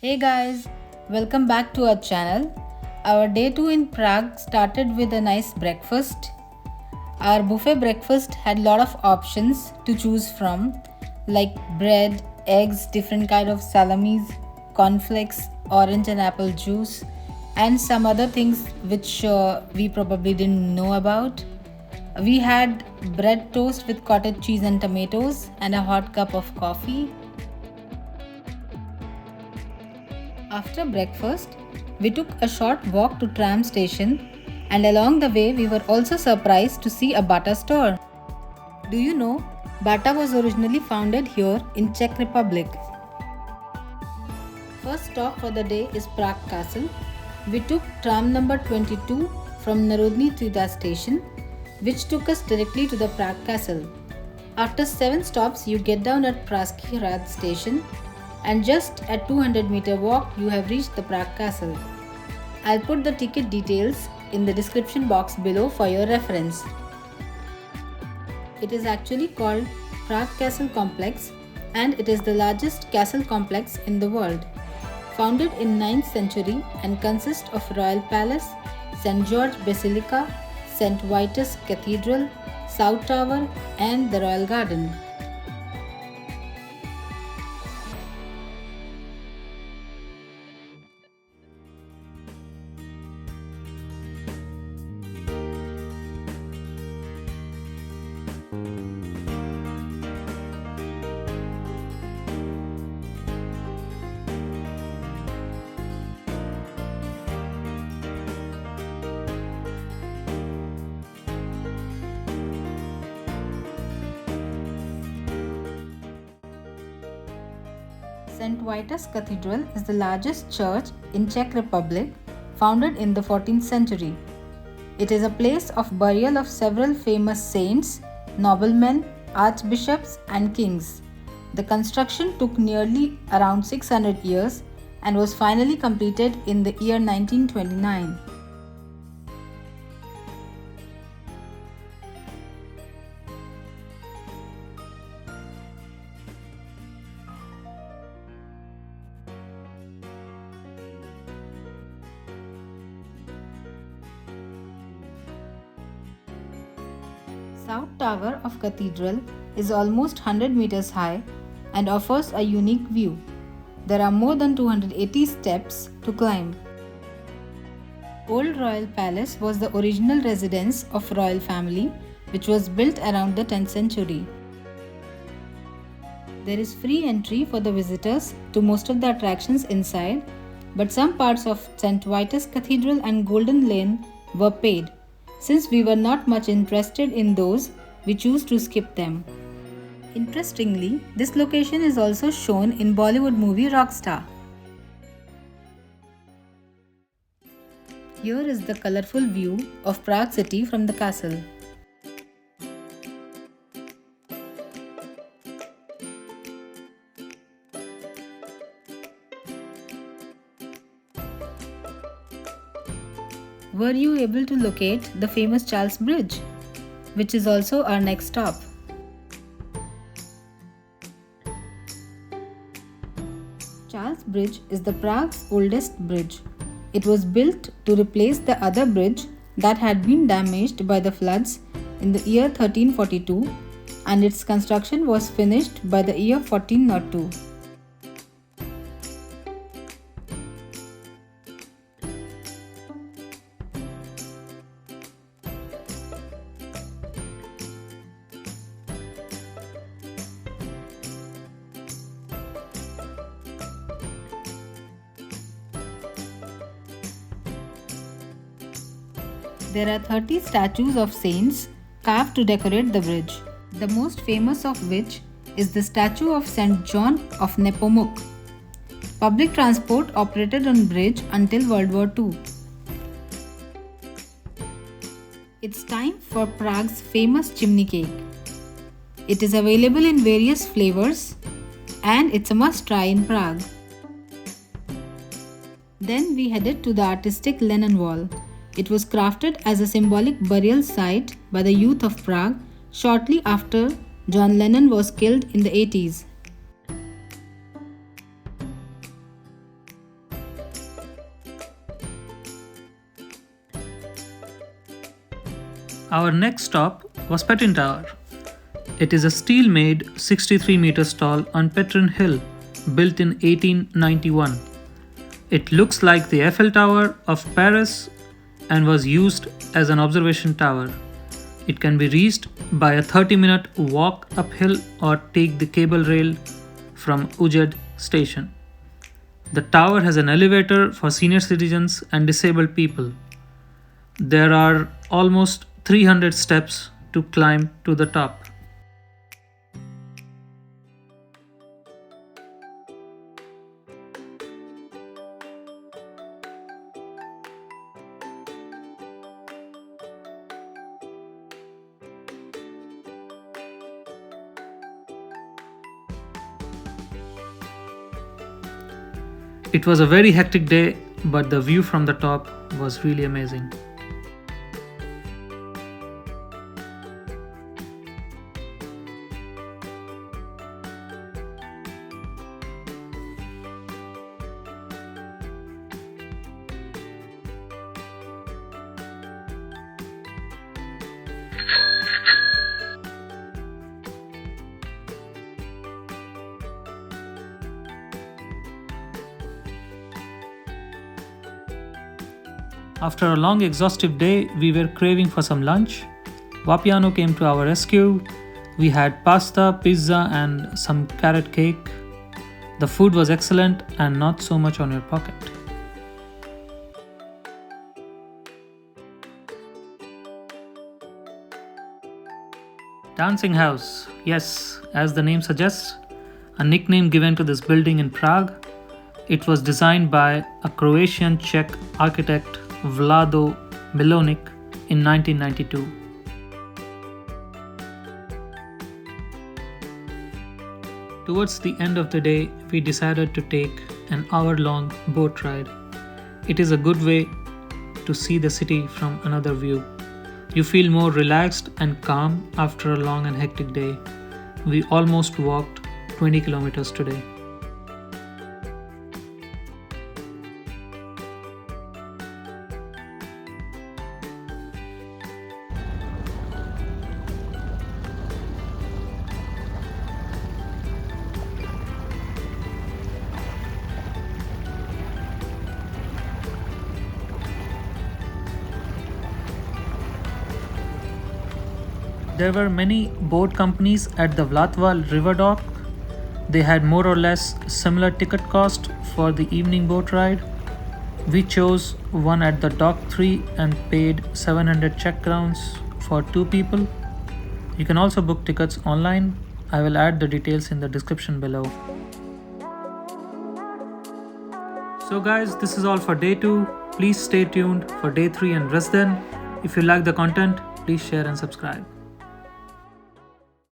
Hey guys, welcome back to our channel. Our day 2 in Prague started with a nice breakfast. Our buffet breakfast had lot of options to choose from like bread, eggs, different kind of salamis, cornflakes, orange and apple juice and some other things which we probably didn't know about. We had bread toast with cottage cheese and tomatoes and a hot cup of coffee. After breakfast, we took a short walk to tram station and along the way we were also surprised to see a Bata store. Do you know, Bata was originally founded here in Czech Republic. First stop for the day is Prague Castle. We took tram number 22 from Narodny Trida station, which took us directly to the Prague Castle. After 7 stops, you get down at Pražský hrad station and just at 200-meter walk you have reached the Prague Castle. I'll put the ticket details in the description box below for your reference. It is actually called Prague Castle Complex and it is the largest castle complex in the world. Founded in 9th century and consists of Royal Palace, St. George Basilica, St. Vitus Cathedral, South Tower and the Royal Garden. St. Vitus Cathedral is the largest church in Czech Republic, founded in the 14th century. It is a place of burial of several famous saints, noblemen, archbishops and kings. The construction took nearly around 600 years and was finally completed in the year 1929. South Tower of Cathedral is almost 100 meters high and offers a unique view. There are more than 280 steps to climb. Old Royal Palace was the original residence of royal family which was built around the 10th century. There is free entry for the visitors to most of the attractions inside, but some parts of St. Vitus Cathedral and Golden Lane were paid. Since we were not much interested in those, we choose to skip them. Interestingly, this location is also shown in Bollywood movie Rockstar. Here is the colorful view of Prague city from the castle. Were you able to locate the famous Charles Bridge, which is also our next stop? Charles Bridge is the Prague's oldest bridge. It was built to replace the other bridge that had been damaged by the floods in the year 1342 and its construction was finished by the year 1402. There are 30 statues of saints carved to decorate the bridge, the most famous of which is the statue of St. John of Nepomuk. Public transport operated on bridge until World War II. It's time for Prague's famous chimney cake. It is available in various flavors and it's a must try in Prague. Then we headed to the artistic Lenin Wall. It was crafted as a symbolic burial site by the youth of Prague shortly after John Lennon was killed in the 80s. Our next stop was Petrin Tower. It is a steel-made 63 meters tall on Petrin Hill, built in 1891. It looks like the Eiffel Tower of Paris and was used as an observation tower. It can be reached by a 30-minute walk uphill or take the cable rail from Ujed station. The tower has an elevator for senior citizens and disabled people. There are almost 300 steps to climb to the top. It was a very hectic day, but the view from the top was really amazing. After a long exhaustive day, we were craving for some lunch. Vapiano came to our rescue. We had pasta, pizza and some carrot cake. The food was excellent and not so much on your pocket. Dancing House. Yes, as the name suggests, a nickname given to this building in Prague. It was designed by a Croatian Czech architect Vlado Milonic in 1992. Towards the end of the day, we decided to take an hour-long boat ride. It is a good way to see the city from another view. You feel more relaxed and calm after a long and hectic day. We almost walked 20 kilometers today. There were many boat companies at the Vlatval river dock. They had more or less similar ticket cost for the evening boat ride. We chose one at the dock 3 and paid 700 Czech crowns for 2 people. You can also book tickets online. I will add the details in the description below. So guys, this is all for day 2. Please stay tuned for day 3 and Dresden. If you like the content, please share and subscribe.